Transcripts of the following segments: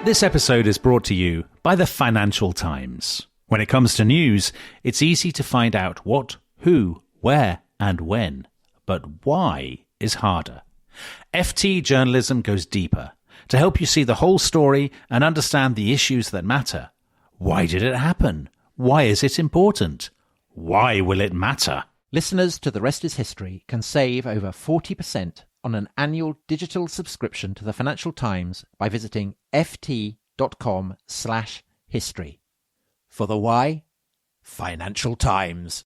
This episode is brought to you by the Financial Times. When it comes to news, it's easy to find out what, who, where, and when. But why is harder. FT journalism goes deeper to help you see the whole story and understand the issues that matter. Why did it happen? Why is it important? Why will it matter? Listeners to The Rest is History can save over 40% on an annual digital subscription to the Financial Times by visiting ft.com/history. For the why, Financial Times.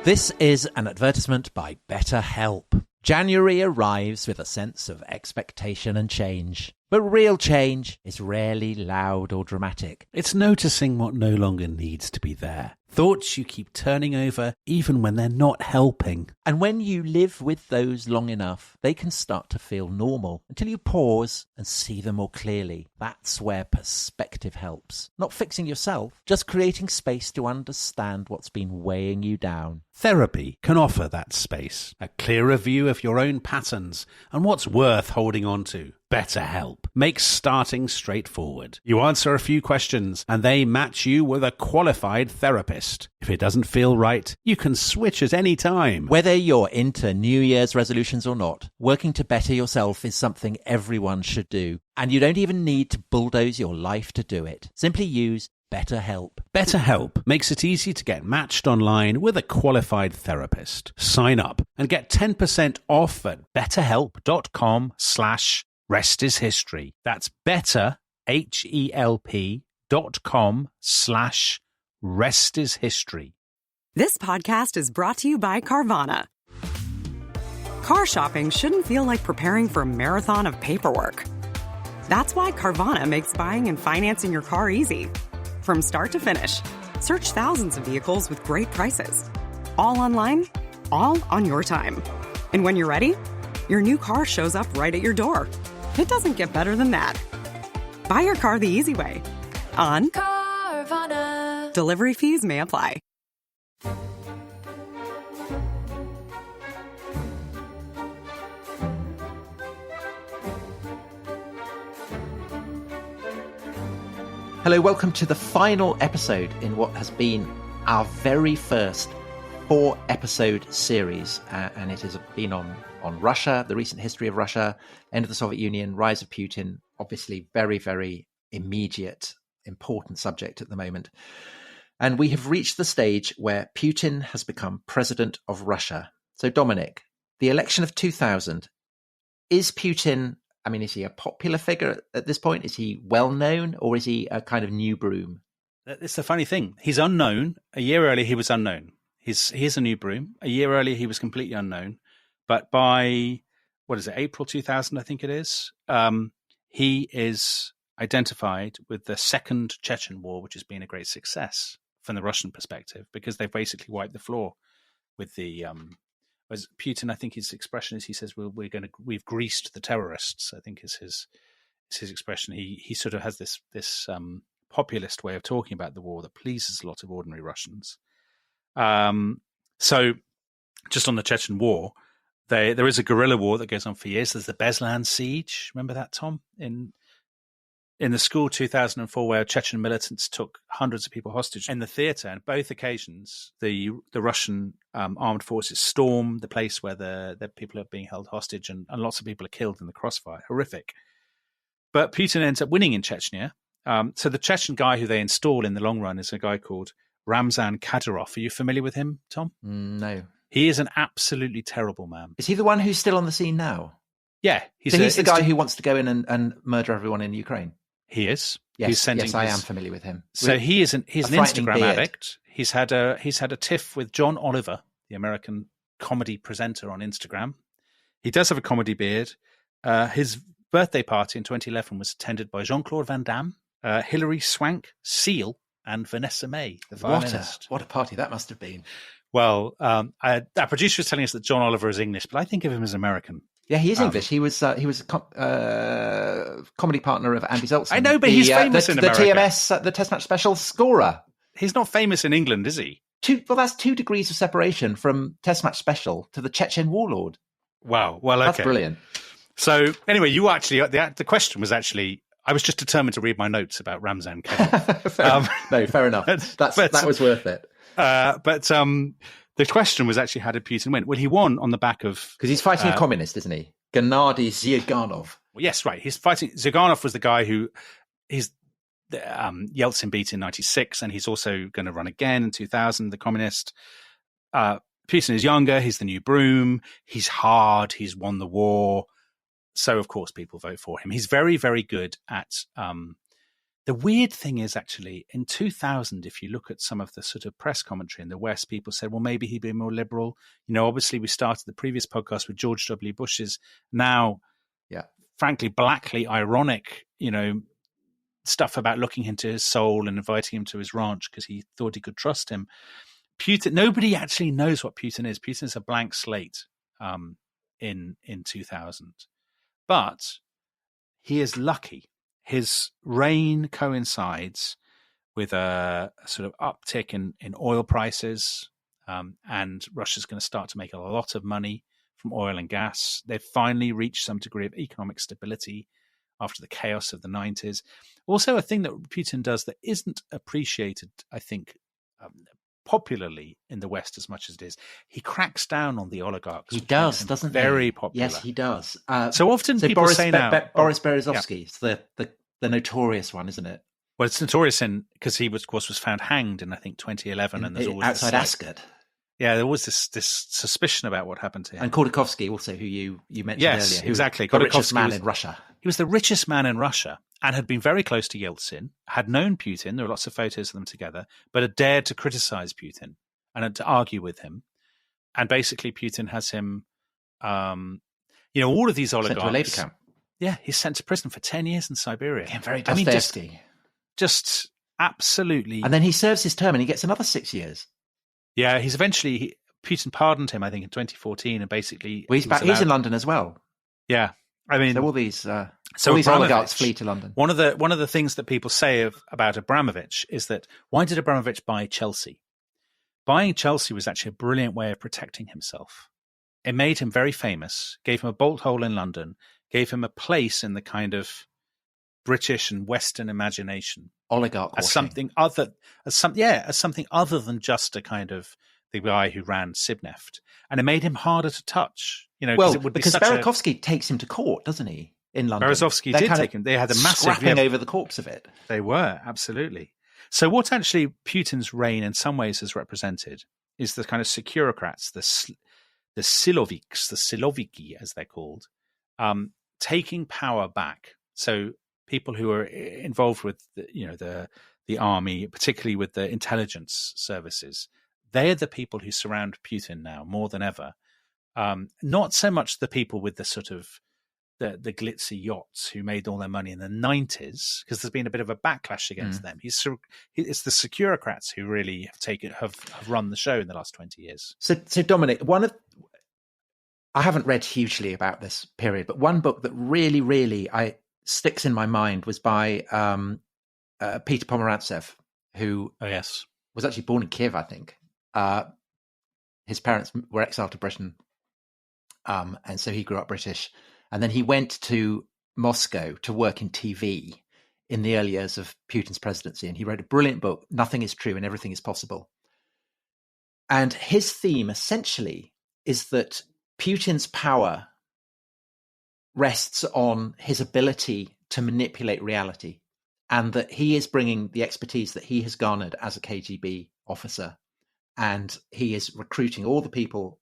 This is an advertisement by BetterHelp. January arrives with a sense of expectation and change. But real change is rarely loud or dramatic. It's noticing what no longer needs to be there. Thoughts you keep turning over even when they're not helping. And when you live with those long enough, they can start to feel normal until you pause and see them more clearly. That's where perspective helps. Not fixing yourself, just creating space to understand what's been weighing you down. Therapy can offer that space, a clearer view of your own patterns and what's worth holding on to. BetterHelp makes starting straightforward. You answer a few questions and they match you with a qualified therapist. If it doesn't feel right, you can switch at any time. Whether you're into New Year's resolutions or not, working to better yourself is something everyone should do. And you don't even need to bulldoze your life to do it. Simply use BetterHelp. BetterHelp makes it easy to get matched online with a qualified therapist. Sign up and get 10% off at betterhelp.com/restishistory. That's better, HELP.com/restishistory. This podcast is brought to you by Carvana. Car shopping shouldn't feel like preparing for a marathon of paperwork. That's why Carvana makes buying and financing your car easy. From start to finish, search thousands of vehicles with great prices. All online, all on your time. And when you're ready, your new car shows up right at your door. It doesn't get better than that. Buy your car the easy way. On Carvana. Delivery fees may apply. Hello, welcome to the final episode in what has been our very first 4-episode series. And it has been on Russia, the recent history of Russia, end of the Soviet Union, rise of Putin, obviously very, very immediate, important subject at the moment. And we have reached the stage where Putin has become president of Russia. So Dominic, the election of 2000, is Putin... I mean, is he a popular figure at this point? Is he well known, or is he a kind of new broom? It's the funny thing. He's unknown. A year earlier, he was unknown. He's a new broom. A year earlier, he was completely unknown. But by, April 2000, I think it is, he is identified with the second Chechen war, which has been a great success from the Russian perspective, because they've basically wiped the floor with the... As Putin, I think his expression is, he says, we've greased the terrorists, I think is his expression. He sort of has this populist way of talking about the war that pleases a lot of ordinary Russians. So just on the Chechen war, there is a guerrilla war that goes on for years. There's the Beslan siege. Remember that, Tom? In the school 2004, where Chechen militants took hundreds of people hostage in the theatre. And both occasions, the Russian armed forces storm the place where the people are being held hostage, and lots of people are killed in the crossfire. Horrific. But Putin ends up winning in Chechnya. So the Chechen guy who they install in the long run is a guy called Ramzan Kadyrov. Are you familiar with him, Tom? No. He is an absolutely terrible man. Is he the one who's still on the scene now? Yeah. He's the guy who wants to go in and murder everyone in Ukraine? He is. Yes, I am familiar with him. So he's an Instagram addict. He's had a tiff with John Oliver, the American comedy presenter on Instagram. He does have a comedy beard. His birthday party in 2011 was attended by Jean-Claude Van Damme, Hilary Swank, Seal, and Vanessa May, the violinist. What a party that must have been. Well, our producer was telling us that John Oliver is English, but I think of him as American. Yeah, he is English. He was a comedy partner of Andy Zoltzman. I know, but he's famous in America. The TMS, the Test Match Special scorer. He's not famous in England, is he? That's 2 degrees of separation from Test Match Special to the Chechen warlord. Wow. Well, okay. That's brilliant. So anyway, you actually the question was actually, I was just determined to read my notes about Ramzan Kadyrov. Fair enough. That was worth it. But the question was actually, how did Putin win? Well, he won on the back of, because he's fighting a communist, isn't he? Gennady Zyuganov. Well, yes, right. He's fighting. Zyuganov was the guy who Yeltsin beat in '96, and he's also going to run again in 2000. The communist. Putin is younger. He's the new broom. He's hard. He's won the war. So, of course, people vote for him. He's very, very good at the weird thing is, actually, in 2000, if you look at some of the sort of press commentary in the West, people said, well, maybe he'd be more liberal. You know, obviously, we started the previous podcast with George W. Bush's now, frankly, blackly ironic, stuff about looking into his soul and inviting him to his ranch because he thought he could trust him. Putin, nobody actually knows what Putin is. Putin is a blank slate in 2000. But he is lucky. His reign coincides with a sort of uptick in oil prices, and Russia's going to start to make a lot of money from oil and gas. They've finally reached some degree of economic stability after the chaos of the 90s. Also, a thing that Putin does that isn't appreciated, I think, popularly in the West as much as it is, he cracks down on the oligarchs. He does, doesn't he? Very popular. Yes, he does. So often people Boris, say now... Boris Berezovsky, it's the notorious one, isn't it? Well, it's notorious because he was, of course, was found hanged in, I think, 2011. And there's always outside Ascot. Yeah, there was this suspicion about what happened to him. And Khodorkovsky also, who you mentioned earlier. Yes, exactly. The richest man in Russia. He was the richest man in Russia and had been very close to Yeltsin, had known Putin. There were lots of photos of them together, but had dared to criticize Putin and had to argue with him. And basically, Putin has him, all of these oligarchs. Sent to a labor camp. Yeah, he's sent to prison for 10 years in Siberia. Yeah, very Dostoevsky. Just absolutely. And then he serves his term and he gets another 6 years. Yeah, Putin pardoned him, I think, in 2014, and basically... Well, he's back. He's in London as well. Yeah. I mean... So all these oligarchs flee to London. One of the things that people say about Abramovich is that, why did Abramovich buy Chelsea? Buying Chelsea was actually a brilliant way of protecting himself. It made him very famous, gave him a bolt hole in London, gave him a place in the kind of British and Western imagination. Oligarch as something other than just a kind of the guy who ran Sibneft. And it made him harder to touch. Because Berezovsky takes him to court, doesn't he, in London? Berezovsky did take him. They had a massive... scrapping over the corpse of it. They were, absolutely. So what actually Putin's reign in some ways has represented is the kind of securocrats, the Siloviks, the Siloviki as they're called, taking power back. So people who are involved with the army, particularly with the intelligence services, they're the people who surround Putin now more than ever. Not so much the people with the sort of the glitzy yachts who made all their money in the 90s, because there's been a bit of a backlash against them. It's the securocrats who really have run the show in the last 20 years. So Dominic, I haven't read hugely about this period, but one book that really, really sticks in my mind was by Peter Pomerantsev, who was actually born in Kiev, I think. His parents were exiled to Britain, and so he grew up British. And then he went to Moscow to work in TV in the early years of Putin's presidency. And he wrote a brilliant book, Nothing is True and Everything is Possible. And his theme essentially is that Putin's power rests on his ability to manipulate reality, and that he is bringing the expertise that he has garnered as a KGB officer. And he is recruiting all the people,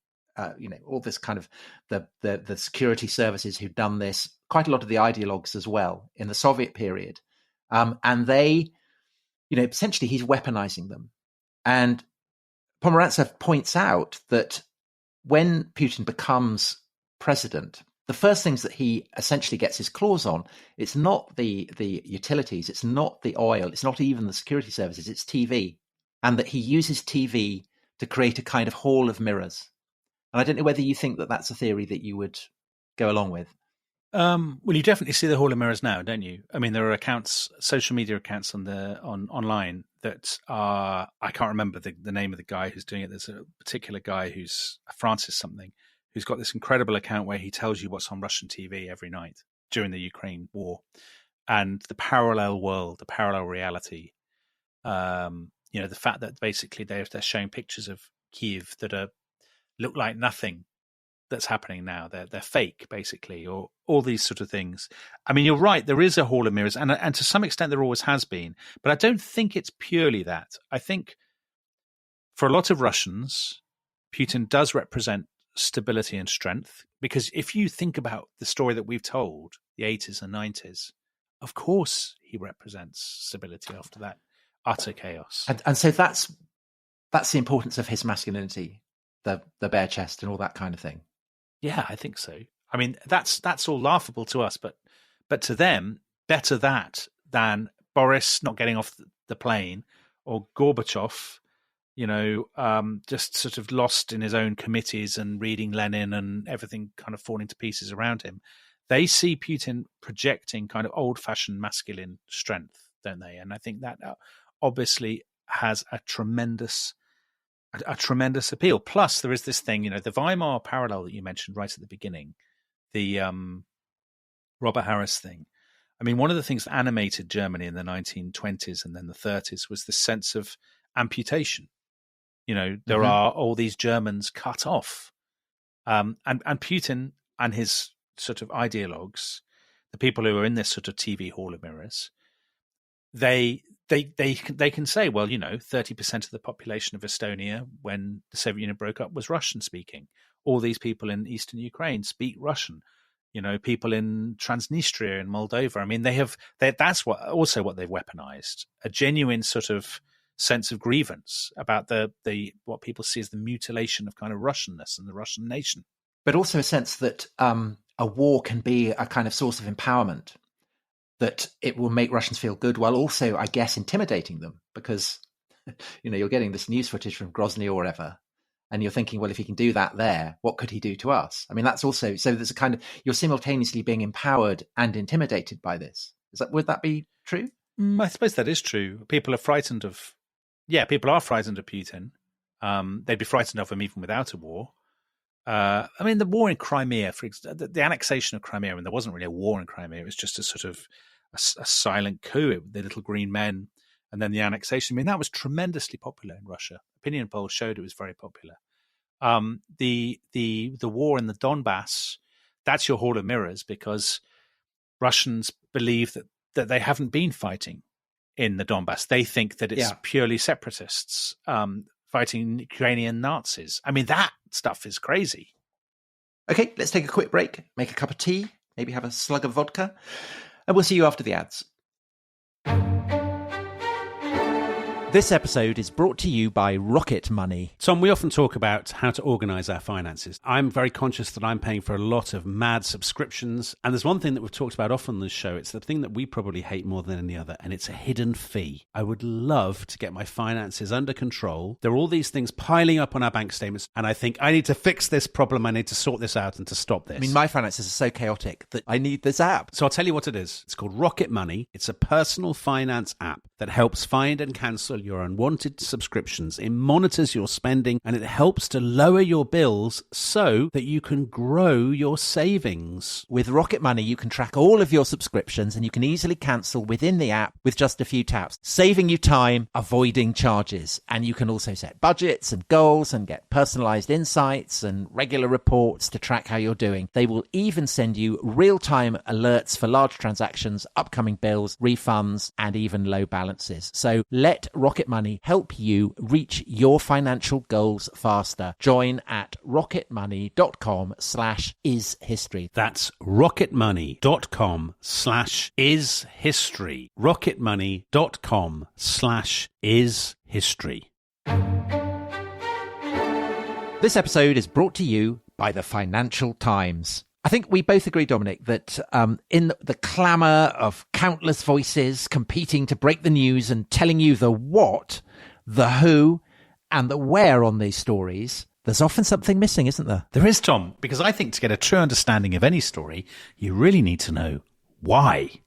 all this kind of the security services who've done this, quite a lot of the ideologues as well in the Soviet period. And they, essentially he's weaponizing them. And Pomerantsev points out that when Putin becomes president, the first things that he essentially gets his claws on, it's not the utilities, it's not the oil, it's not even the security services, it's TV. And that he uses TV to create a kind of hall of mirrors. And I don't know whether you think that that's a theory that you would go along with. Well, you definitely see the hall of mirrors now, don't you? I mean, there are accounts, social media accounts online that are, I can't remember the name of the guy who's doing it. There's a particular guy who's Francis something, who's got this incredible account where he tells you what's on Russian TV every night during the Ukraine war, and the parallel world, the parallel reality. The fact that basically they're showing pictures of Kyiv that look like nothing that's happening now. They're fake, basically, or all these sort of things. I mean, you're right. There is a hall of mirrors, and to some extent there always has been. But I don't think it's purely that. I think for a lot of Russians, Putin does represent stability and strength, because if you think about the story that we've told, the 80s and 90s, of course he represents stability after that utter chaos. And so that's the importance of his masculinity, the bare chest and all that kind of thing. Yeah, I think so. I mean, that's all laughable to us, but to them, better that than Boris not getting off the plane, or Gorbachev, just sort of lost in his own committees and reading Lenin and everything kind of falling to pieces around him. They see Putin projecting kind of old-fashioned masculine strength, don't they? And I think that obviously has a tremendous appeal. Plus, there is this thing, the Weimar parallel that you mentioned right at the beginning, the Robert Harris thing. I mean, one of the things that animated Germany in the 1920s and then the 30s was the sense of amputation. There are all these Germans cut off. And Putin and his sort of ideologues, the people who are in this sort of TV hall of mirrors, they can say, well, 30% of the population of Estonia when the Soviet Union broke up was Russian speaking. All these people in eastern Ukraine speak Russian. People in Transnistria and Moldova. I mean, that's what they've weaponized, a genuine sort of sense of grievance about the what people see as the mutilation of kind of Russianness and the Russian nation. But also a sense that a war can be a kind of source of empowerment, that it will make Russians feel good, while also, I guess, intimidating them, because, you're getting this news footage from Grozny or whatever, and you're thinking, well, if he can do that there, what could he do to us? I mean, that's also, so there's a kind of, you're simultaneously being empowered and intimidated by this. Would that be true? I suppose that is true. People are frightened of Putin. They'd be frightened of him even without a war. I mean, the war in Crimea, the annexation of Crimea, and there wasn't really a war in Crimea. It was just a sort of a silent coup, the little green men, and then the annexation. I mean, that was tremendously popular in Russia. Opinion polls showed it was very popular. The war in the Donbass, that's your hall of mirrors, because Russians believe that they haven't been fighting in the Donbass. They think that it's purely separatists fighting Ukrainian Nazis. I mean, that stuff is crazy. Okay, let's take a quick break, make a cup of tea, maybe have a slug of vodka, and we'll see you after the ads. This episode is brought to you by Rocket Money. Tom, we often talk about how to organise our finances. I'm very conscious that I'm paying for a lot of mad subscriptions. And there's one thing that we've talked about often on this show. It's the thing that we probably hate more than any other, and it's a hidden fee. I would love to get my finances under control. There are all these things piling up on our bank statements, and I think I need to fix this problem. I need to sort this out and to stop this. I mean, my finances are so chaotic that I need this app. So I'll tell you what it is. It's called Rocket Money. It's a personal finance app that helps find and cancel your unwanted subscriptions. It monitors your spending, and it helps to lower your bills so that you can grow your savings. With Rocket Money, you can track all of your subscriptions, and you can easily cancel within the app with just a few taps, saving you time, avoiding charges. And you can also set budgets and goals and get personalized insights and regular reports to track how you're doing. They will even send you real-time alerts for large transactions, upcoming bills, refunds, and even low balances. So let Rocket Money help you reach your financial goals faster. Join at rocketmoney.com/ishistory. That's rocketmoney.com/ishistory. rocketmoney.com/ishistory. This episode is brought to you by the Financial Times. I think we both agree, Dominic, that in the clamour of countless voices competing to break the news and telling you the what, the who, and the where on these stories, there's often something missing, isn't there? There is, Tom, because I think to get a true understanding of any story, you really need to know why.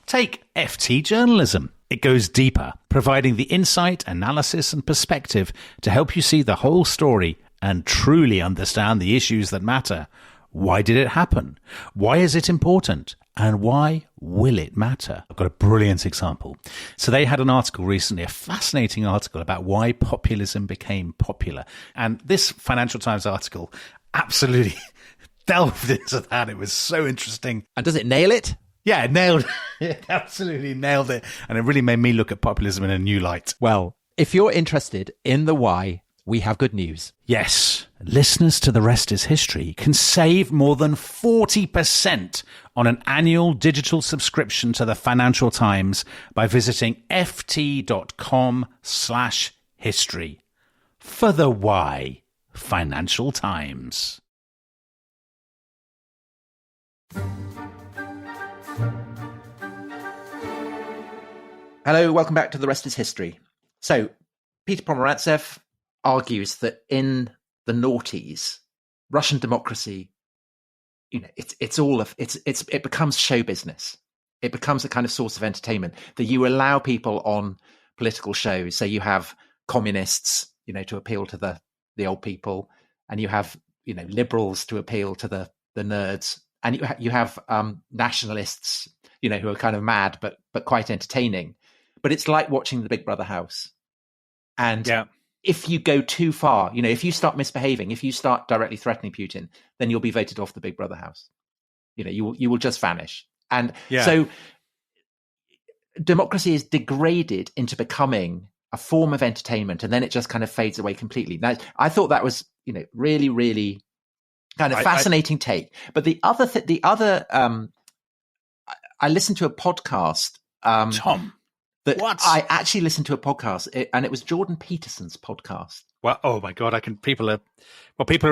Take FT journalism. It goes deeper, providing the insight, analysis, and perspective to help you see the whole story and truly understand the issues that matter. Why did it happen? Why is it important? And why will it matter? I've got a brilliant example. So they had an article recently, a fascinating article about why populism became popular. And this Financial Times article absolutely delved into that. It was so interesting. And does it nail it? Yeah, it nailed it. Absolutely nailed it. And it really made me look at populism in a new light. Well, if you're interested in the why, we have good news. Yes, listeners to The Rest is History can save more than 40% on an annual digital subscription to the Financial Times by visiting ft.com/history. For the why, Financial Times. Hello, welcome back to The Rest is History. So, Peter Pomerantsev argues that in the noughties, Russian democracy, it becomes show business. It becomes a kind of source of entertainment that you allow people on political shows. So you have communists, to appeal to the old people, and you have liberals to appeal to the nerds, and you have nationalists, who are kind of mad but quite entertaining. But it's like watching the Big Brother house, and if you go too far, if you start misbehaving, if you start directly threatening Putin, then you'll be voted off the Big Brother house. You will just vanish. And so democracy is degraded into becoming a form of entertainment, and then it just kind of fades away completely. Now, I thought that was, really, really kind of fascinating take. But I listened to a podcast. Tom. What? I actually listened to a podcast, and it was Jordan Peterson's podcast. Well, oh my God! People are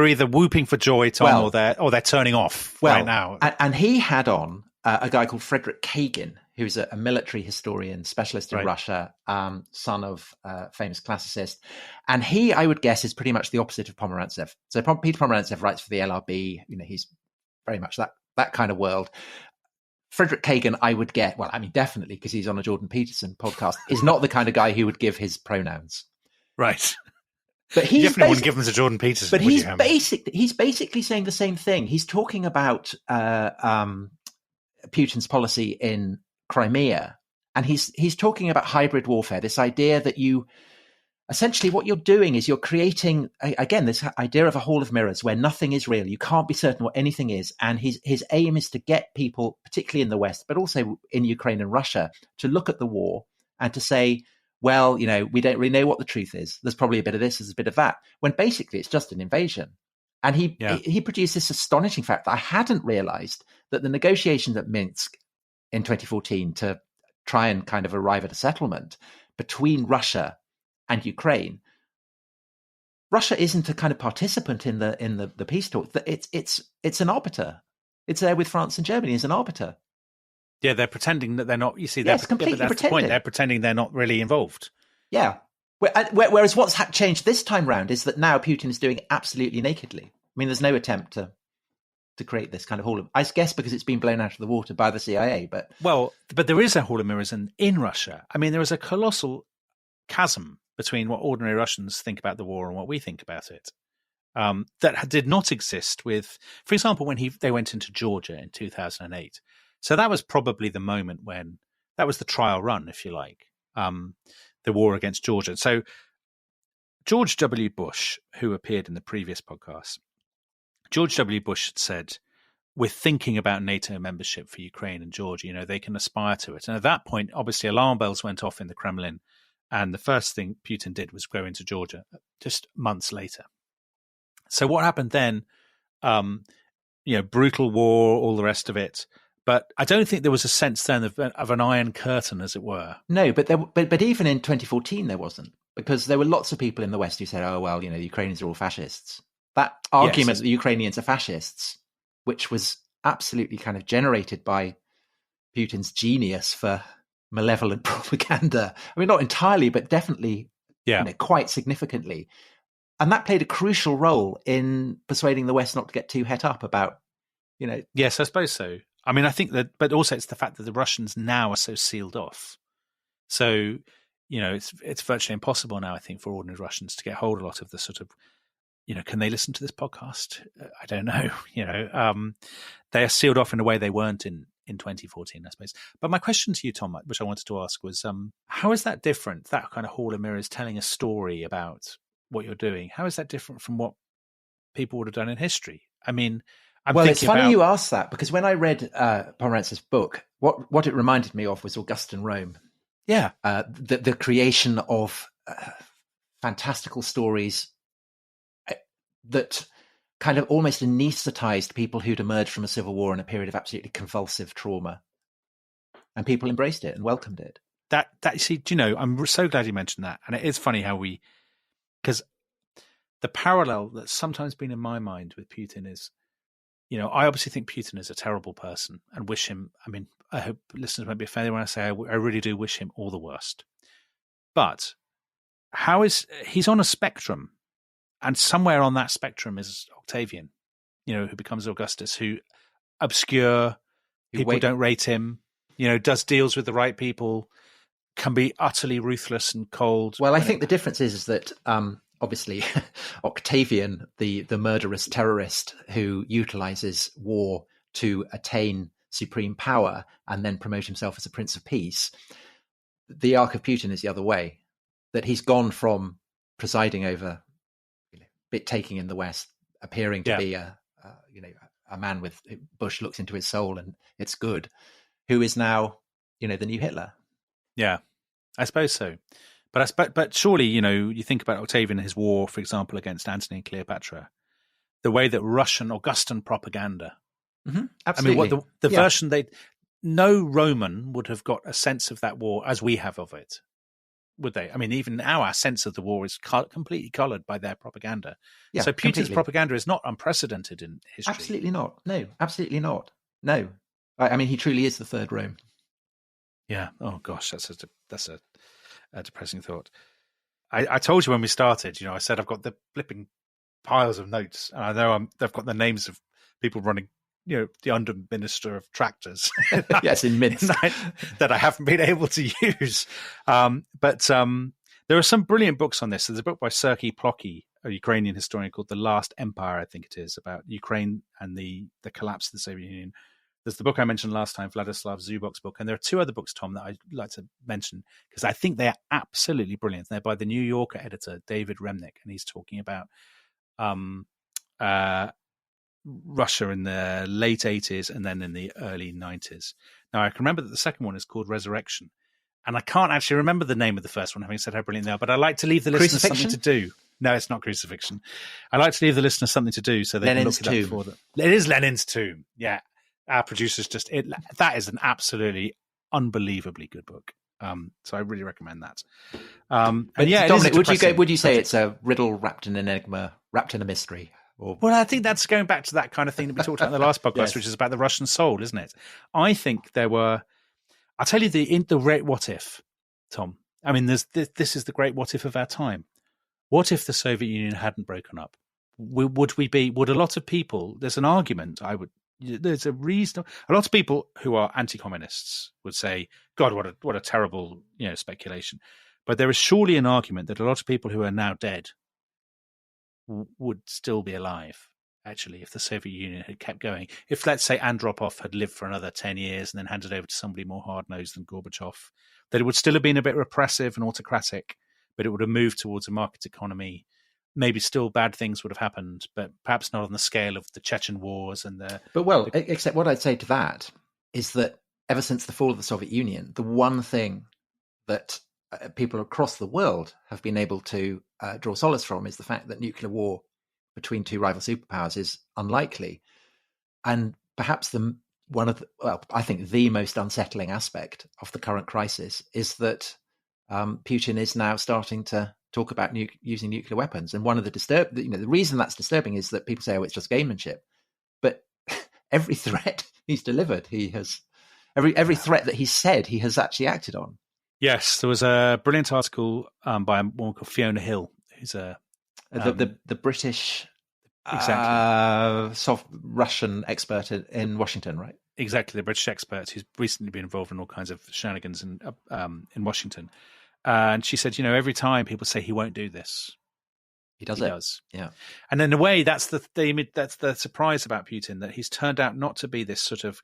either whooping for joy, Tom, or they're turning off right now. And he had on a guy called Frederick Kagan, who's a military historian, specialist in Russia, son of a famous classicist, and he, I would guess, is pretty much the opposite of Pomerantsev. So Peter Pomerantsev writes for the LRB. He's very much that kind of world. Frederick Kagan, I would get, definitely, because he's on a Jordan Peterson podcast, is not the kind of guy who would give his pronouns. Right. But he definitely wouldn't give them to Jordan Peterson. But he's basically saying the same thing. He's talking about Putin's policy in Crimea, and he's talking about hybrid warfare, this idea that essentially what you're doing is you're creating, again, this idea of a hall of mirrors where nothing is real. You can't be certain what anything is. And his aim is to get people, particularly in the West, but also in Ukraine and Russia, to look at the war and to say, well, we don't really know what the truth is. There's probably a bit of this, there's a bit of that, when basically it's just an invasion. And he produced this astonishing fact that I hadn't realized, that the negotiations at Minsk in 2014 to try and kind of arrive at a settlement between Russia and Ukraine, Russia isn't a kind of participant in the peace talks. It's an arbiter. It's there with France and Germany as an arbiter. Yeah, they're pretending that they're not. You see, that's pretending. The point. They're pretending they're not really involved. Yeah. Whereas what's changed this time round is that now Putin is doing it absolutely nakedly. I mean, there's no attempt to create this kind of hall of, I guess, because it's been blown out of the water by the CIA. But there is a hall of mirrors in Russia. I mean, there is a colossal chasm between what ordinary Russians think about the war and what we think about it, that did not exist with, for example, when they went into Georgia in 2008. So that was probably the moment when that was the trial run, if you like, the war against Georgia. So George W. Bush, who appeared in the previous podcast, George W. Bush had said, we're thinking about NATO membership for Ukraine and Georgia. They can aspire to it. And at that point, obviously, alarm bells went off in the Kremlin. And the first thing Putin did was go into Georgia just months later. So what happened then, brutal war, all the rest of it. But I don't think there was a sense then of an iron curtain, as it were. No, but even in 2014, there wasn't, because there were lots of people in the West who said, oh, well, the Ukrainians are all fascists. That argument that the Ukrainians are fascists, which was absolutely kind of generated by Putin's genius for malevolent propaganda. I mean, not entirely, but definitely quite significantly. And that played a crucial role in persuading the West not to get too het up about, Yes, I suppose so. I mean, I think that, but also it's the fact that the Russians now are so sealed off. So, it's virtually impossible now, I think, for ordinary Russians to get hold of a lot of the sort of can they listen to this podcast? I don't know. They are sealed off in a way they weren't in 2014, I suppose. But my question to you, Tom, which I wanted to ask was, how is that different? That kind of Hall of Mirrors telling a story about what you're doing. How is that different from what people would have done in history? I mean, it's funny you asked that, because when I read Pomerantz's book, what it reminded me of was Augustan Rome. Yeah. The creation of fantastical stories that kind of almost anaesthetized people who'd emerged from a civil war in a period of absolutely convulsive trauma. And people embraced it and welcomed it. I'm so glad you mentioned that. And it is funny how because the parallel that's sometimes been in my mind with Putin is, I obviously think Putin is a terrible person and wish him, I hope listeners won't be offended when I say I really do wish him all the worst. But he's on a spectrum, and somewhere on that spectrum is Octavian, who becomes Augustus, who obscure, people don't rate him, does deals with the right people, can be utterly ruthless and cold. Well, I think the difference is that obviously Octavian, the murderous terrorist who utilizes war to attain supreme power and then promote himself as a Prince of Peace, the arc of Putin is the other way, that he's gone from presiding over bit taking in the West, appearing to be a man with Bush looks into his soul and it's good, who is now, the new Hitler. Yeah, I suppose so. But surely, you think about Octavian and his war, for example, against Antony and Cleopatra, the way that Russian Augustan propaganda. Mm-hmm. Absolutely. The version no Roman would have got a sense of that war as we have of it, would they? Even now our sense of the war is completely coloured by their propaganda. Yeah, so Putin's propaganda is not unprecedented in history. Absolutely not. No, absolutely not. No. He truly is the third Rome. Yeah. Oh gosh, that's a depressing thought. I told you when we started, I said I've got the flipping piles of notes, and I know they've got the names of people running, the under minister of tractors. Yes, in Minsk. that I haven't been able to use. But there are some brilliant books on this. There's a book by Sergei Plokhy, a Ukrainian historian, called The Last Empire, I think it is, about Ukraine and the collapse of the Soviet Union. There's the book I mentioned last time, Vladislav Zubok's book. And there are two other books, Tom, that I'd like to mention because I think they are absolutely brilliant. They're by the New Yorker editor, David Remnick, and he's talking about Russia in the late 80s and then in the early 90s. Now, I can remember that the second one is called Resurrection. And I can't actually remember the name of the first one, having said how brilliant they are, but I like to leave the listeners something to do. No, it's not Crucifixion. I like to leave the listeners something to do so they Lenin's can look it up for them. It is Lenin's Tomb. Yeah. Our producers that is an absolutely unbelievably good book. So I really recommend that. But yeah, Dominic, would you say it's a riddle wrapped in an enigma, wrapped in a mystery? Well, I think that's going back to that kind of thing that we talked about in the last podcast, yes, which is about the Russian soul, isn't it? I think I'll tell you the great what if, Tom. This is the great what if of our time. What if the Soviet Union hadn't broken up? Would a lot of people, there's an argument, there's a reason, a lot of people who are anti-communists would say, God, what a terrible, speculation. But there is surely an argument that a lot of people who are now dead would still be alive, actually, if the Soviet Union had kept going. If, let's say, Andropov had lived for another 10 years and then handed over to somebody more hard-nosed than Gorbachev, that it would still have been a bit repressive and autocratic, but it would have moved towards a market economy. Maybe still bad things would have happened, but perhaps not on the scale of the Chechen wars and except what I'd say to that is that ever since the fall of the Soviet Union, the one thing that people across the world have been able to draw solace from is the fact that nuclear war between two rival superpowers is unlikely. And perhaps I think the most unsettling aspect of the current crisis is that Putin is now starting to talk about using nuclear weapons. And one of the reason that's disturbing is that people say, oh, it's just gamemanship. But every threat he's delivered, every threat that he said, he has actually acted on. Yes, there was a brilliant article by a woman called Fiona Hill, who's the British soft Russian expert in Washington, right? Exactly, the British expert who's recently been involved in all kinds of shenanigans in Washington. And she said, every time people say he won't do this, He does. Yeah. And in a way, that's the surprise about Putin, that he's turned out not to be this sort of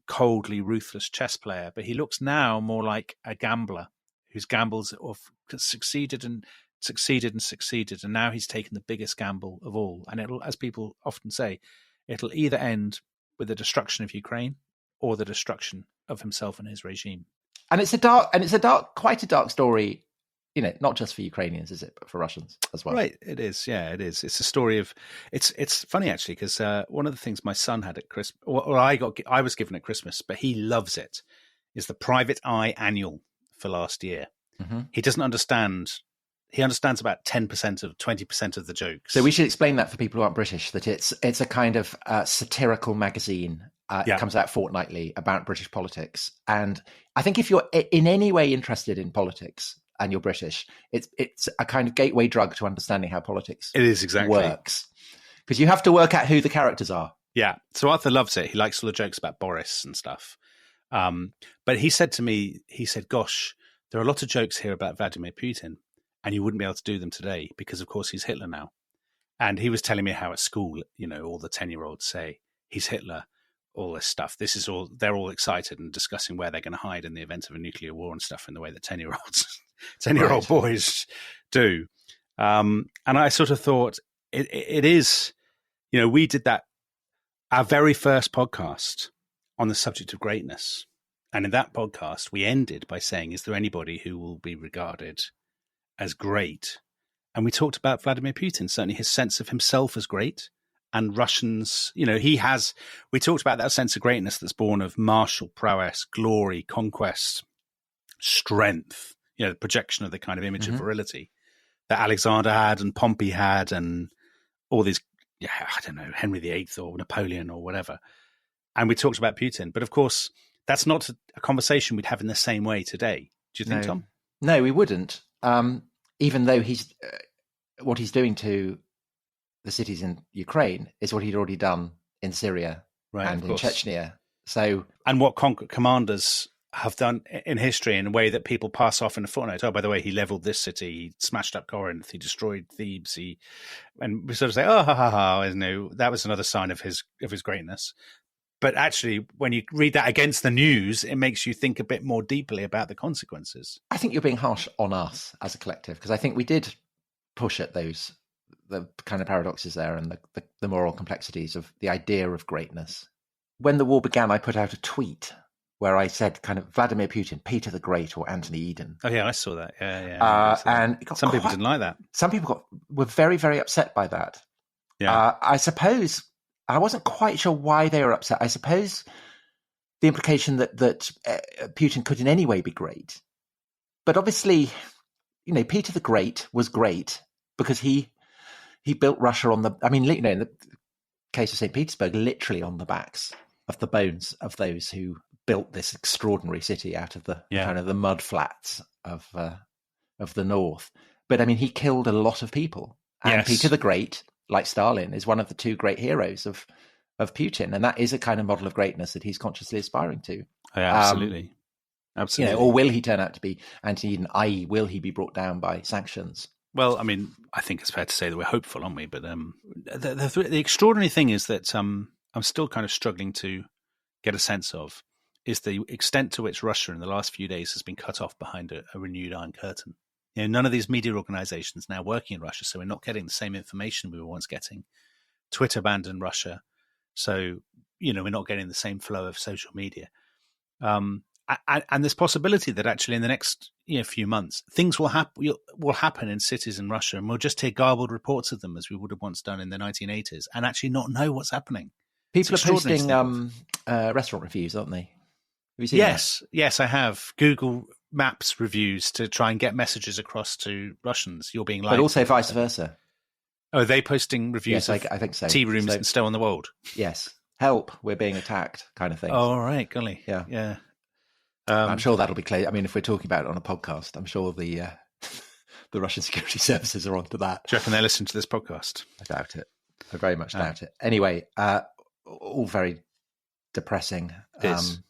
coldly ruthless chess player, but he looks now more like a gambler whose gambles have succeeded, and now he's taken the biggest gamble of all. And it'll, as people often say, it'll either end with the destruction of Ukraine or the destruction of himself and his regime. And it's quite a dark story, not just for Ukrainians, is it, but for Russians as well. Right, it is. Yeah, it is. It's a story of. It's funny actually, because one of the things my son had at Christmas, or I was given at Christmas, but he loves it, is the Private Eye Annual for last year. Mm-hmm. He doesn't understand. He understands about 10% of 20% of the jokes. So we should explain that for people who aren't British, that it's a kind of satirical magazine. It comes out fortnightly about British politics. And I think if you're in any way interested in politics and you're British, it's a kind of gateway drug to understanding how politics works. Because you have to work out who the characters are. Yeah. So Arthur loves it. He likes all the jokes about Boris and stuff. But he said to me, gosh, there are a lot of jokes here about Vladimir Putin, and you wouldn't be able to do them today because, of course, he's Hitler now. And he was telling me how at school, all the 10-year-olds say, he's Hitler, all this stuff. They're all excited and discussing where they're going to hide in the event of a nuclear war and stuff in the way that 10-year-old boys do. And I sort of thought it is, we did that, our very first podcast on the subject of greatness. And in that podcast, we ended by saying, is there anybody who will be regarded as great? And we talked about Vladimir Putin, certainly his sense of himself as great. And Russians, we talked about that sense of greatness that's born of martial prowess, glory, conquest, strength, the projection of the kind of image of virility that Alexander had and Pompey had and all these, I don't know, Henry VIII or Napoleon or whatever. And we talked about Putin. But of course, that's not a conversation we'd have in the same way today. Do you think, Tom? No, we wouldn't. Even though what he's doing to the cities in Ukraine is what he'd already done in Syria and in Chechnya. And what commanders have done in history in a way that people pass off in a footnote. Oh, by the way, he leveled this city, he smashed up Corinth, he destroyed Thebes, and we sort of say, oh, ha, ha, ha, that was another sign of his greatness. But actually, when you read that against the news, it makes you think a bit more deeply about the consequences. I think you're being harsh on us as a collective, because I think we did push at the kind of paradoxes there and the moral complexities of the idea of greatness. When the war began, I put out a tweet where I said kind of Vladimir Putin, Peter the Great, or Anthony Eden. Oh, yeah, I saw that. Yeah. And some people didn't like that. Some people were very, very upset by that. Yeah. I suppose I wasn't quite sure why they were upset. I suppose the implication that Putin could in any way be great. But obviously, Peter the Great was great because he built Russia in the case of St. Petersburg, literally on the backs of the bones of those who built this extraordinary city out of the kind of the mud flats of the north. But he killed a lot of people. And Peter the Great, like Stalin, is one of the two great heroes of Putin. And that is a kind of model of greatness that he's consciously aspiring to. Yeah, absolutely. Absolutely. Or will he turn out to be Anthony Eden, i.e. will he be brought down by sanctions? Well, I think it's fair to say that we're hopeful, aren't we? But the extraordinary thing is that I'm still kind of struggling to get a sense of is the extent to which Russia in the last few days has been cut off behind a renewed Iron Curtain. None of these media organizations now working in Russia, so we're not getting the same information we were once getting. Twitter banned in Russia, so we're not getting the same flow of social media. And there's possibility that actually in the next few months things will happen in cities in Russia, and we'll just hear garbled reports of them as we would have once done in the 1980s, and actually not know what's happening. People are posting restaurant reviews, aren't they? Have you seen that? Yes, I have. Google Maps reviews to try and get messages across to Russians. You're being liked. But also vice versa. Oh, are they posting reviews of I think so. Tea rooms in Stow on the Wold? Yes. Help, we're being attacked kind of thing. Oh, all right. Golly. Yeah. I'm sure that'll be clear. If we're talking about it on a podcast, I'm sure the Russian security services are onto that. Do you reckon they listen to this podcast? I doubt it. I very much doubt it. Anyway, all very depressing. It is.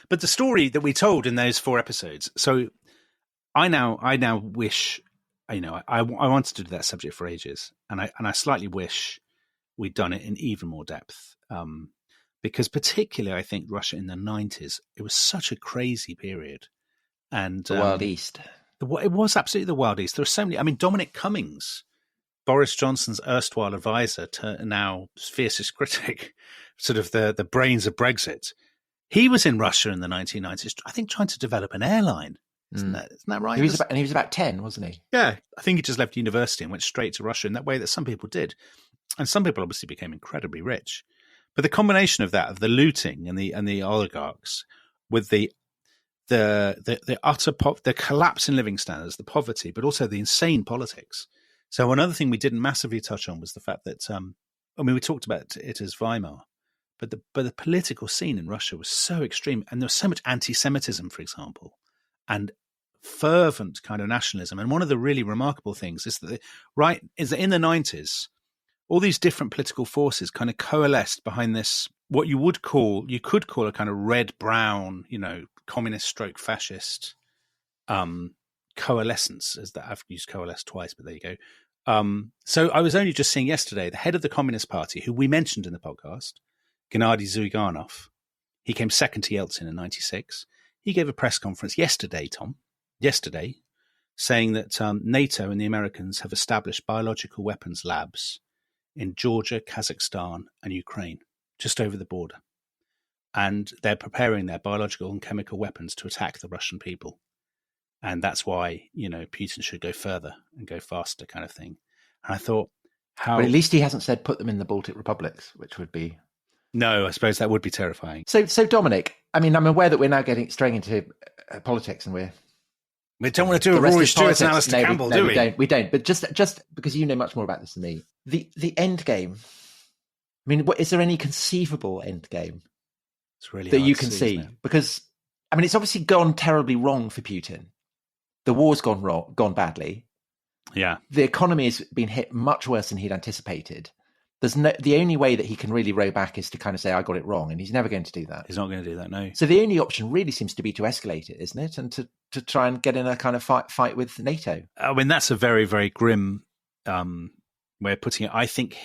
But the story that we told in those 4 episodes. So I now wish I wanted to do that subject for ages, and I slightly wish we'd done it in even more depth, because particularly I think Russia in the 90s, it was such a crazy period, and The Wild East. It was absolutely the Wild East. There were so many. I mean, Dominic Cummings, Boris Johnson's erstwhile advisor, now fiercest critic, sort of the brains of Brexit. He was in Russia in the 1990s, I think, trying to develop an airline. Isn't that right? He was about 10, wasn't he? Yeah, I think he just left university and went straight to Russia in that way that some people did. And some people obviously became incredibly rich. But the combination of that, of the looting and the oligarchs, with the utter the collapse in living standards, the poverty, but also the insane politics. So another thing we didn't massively touch on was the fact that, we talked about it as Weimar, but the political scene in Russia was so extreme, and there was so much anti-Semitism, for example, and fervent kind of nationalism. And one of the really remarkable things is that in the 90s, all these different political forces kind of coalesced behind this, what you could call a kind of red-brown, communist stroke fascist coalescence, as that I've used coalesce twice, but there you go. So I was only just seeing yesterday, the head of the Communist Party, who we mentioned in the podcast, Gennady Zyuganov, he came second to Yeltsin in 96. He gave a press conference yesterday, saying that NATO and the Americans have established biological weapons labs in Georgia, Kazakhstan, and Ukraine, just over the border. And they're preparing their biological and chemical weapons to attack the Russian people. And that's why, Putin should go further and go faster, kind of thing. And I thought, But at least he hasn't said put them in the Baltic republics, which would be... No, I suppose that would be terrifying. So Dominic, I mean, I'm aware that we're now getting straying into politics, and we don't want to do a Rory Stewart and Alistair Campbell, do we? We don't. But just because you know much more about this than me, the end game. I mean, is there any conceivable end game it's really that you can see? Because I mean, it's obviously gone terribly wrong for Putin. The war's gone badly. Yeah, the economy has been hit much worse than he'd anticipated. The only way that he can really row back is to kind of say, I got it wrong. And he's never going to do that. He's not going to do that, no. So the only option really seems to be to escalate it, isn't it? And to try and get in a kind of fight with NATO. I mean, that's a very, very grim way of putting it. I think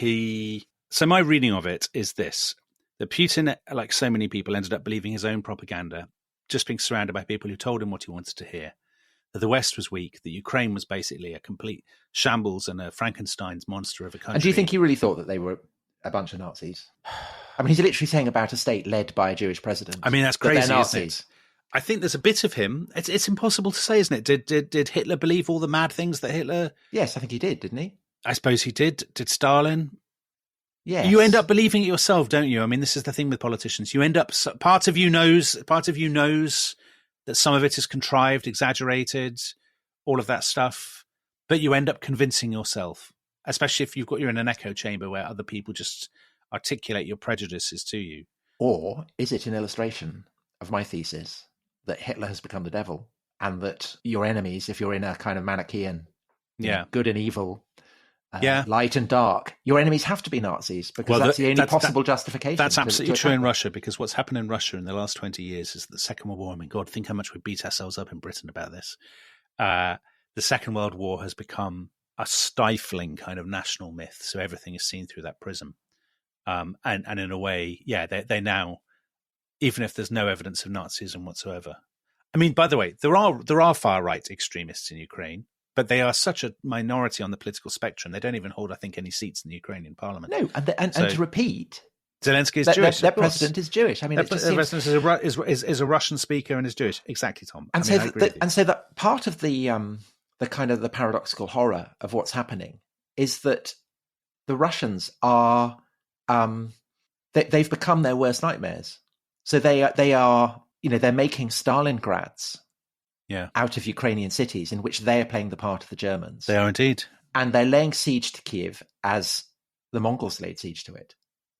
so my reading of it is this, that Putin, like so many people, ended up believing his own propaganda, just being surrounded by people who told him what he wanted to hear. That the West was weak, that Ukraine was basically a complete shambles and a Frankenstein's monster of a country. And do you think he really thought that they were a bunch of Nazis? I mean, he's literally saying about a state led by a Jewish president. I mean, that's crazy, isn't it? I think there's a bit of him. It's impossible to say, isn't it? Did Hitler believe all the mad things that Hitler... Yes, I think he did, didn't he? I suppose he did. Did Stalin? Yes. You end up believing it yourself, don't you? I mean, this is the thing with politicians. You end up... Part of you knows that some of it is contrived, exaggerated, all of that stuff. But you end up convincing yourself, especially if you're in an echo chamber where other people just articulate your prejudices to you. Or is it an illustration of my thesis that Hitler has become the devil and that your enemies, if you're in a kind of Manichaean, good and evil, light and dark, your enemies have to be Nazis because that's the only possible justification. That's absolutely true in Russia, because what's happened in Russia in the last 20 years is the Second World War. I mean, God, think how much we beat ourselves up in Britain about this. The Second World War has become a stifling kind of national myth. So everything is seen through that prism. And in a way, they now, even if there's no evidence of Nazism whatsoever. I mean, by the way, there are far-right extremists in Ukraine, but they are such a minority on the political spectrum. They don't even hold, I think, any seats in the Ukrainian parliament. No, and to repeat, Zelensky is Jewish. Their president is Jewish. I mean, their president is a Russian speaker and is Jewish. Exactly, Tom. And so that part of the kind of the paradoxical horror of what's happening is that the Russians are they've become their worst nightmares. So they are they're making Stalingrads out of Ukrainian cities in which they are playing the part of the Germans. They are indeed. And they're laying siege to Kiev as the Mongols laid siege to it.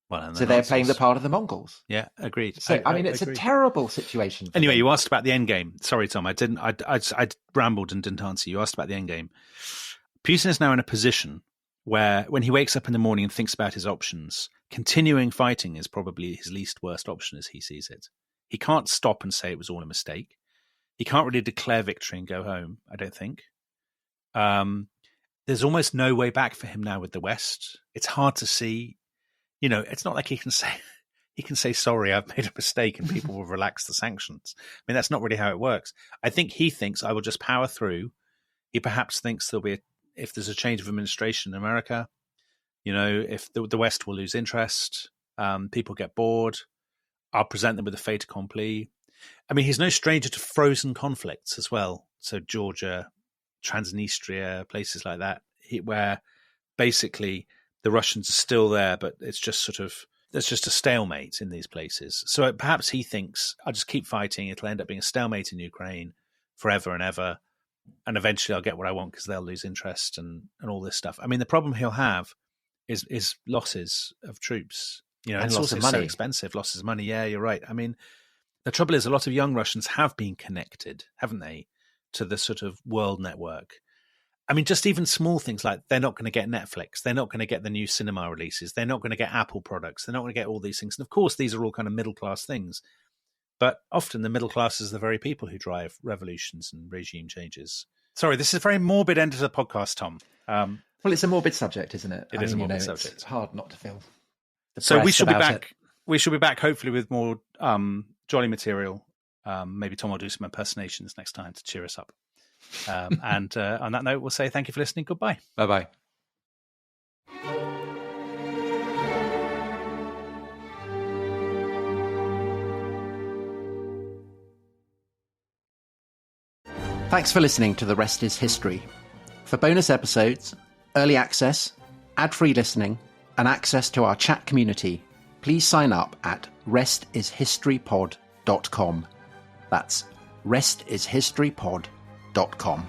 Well, so they're playing the part of the Mongols. Yeah, agreed. So I mean, it's a terrible situation. Anyway, you asked about the end game. Sorry, Tom, I rambled and didn't answer. You asked about the end game. Putin is now in a position where, when he wakes up in the morning and thinks about his options, continuing fighting is probably his least worst option as he sees it. He can't stop and say it was all a mistake. He can't really declare victory and go home, I don't think. There's almost no way back for him now with the West. It's hard to see. It's not like he can say sorry, I've made a mistake, and people will relax the sanctions. I mean, that's not really how it works. I think he thinks I will just power through. He perhaps thinks if there's a change of administration in America, if the West will lose interest, people get bored, I'll present them with a fait accompli. I mean, he's no stranger to frozen conflicts as well. So Georgia, Transnistria, places like that, where basically the Russians are still there, but it's just there's just a stalemate in these places. So perhaps he thinks, I'll just keep fighting. It'll end up being a stalemate in Ukraine forever and ever. And eventually I'll get what I want because they'll lose interest and all this stuff. I mean, the problem he'll have is losses of troops. And it's also so expensive. Losses of money. Yeah, you're right. I mean, the trouble is a lot of young Russians have been connected, haven't they, to the sort of world network. I mean, just even small things like they're not going to get Netflix. They're not going to get the new cinema releases. They're not going to get Apple products. They're not going to get all these things. And of course, these are all kind of middle-class things. But often the middle class is the very people who drive revolutions and regime changes. Sorry, this is a very morbid end to the podcast, Tom. Well, it's a morbid subject, isn't it? It is a morbid subject. It's hard not to feel So we should be back. We should be back hopefully with more jolly material. Maybe Tom will do some impersonations next time to cheer us up. And on that note, we'll say thank you for listening. Goodbye. Bye-bye. Thanks for listening to The Rest is History. For bonus episodes, early access, ad-free listening, and access to our chat community, please sign up at restishistorypod.com. That's restishistorypod.com.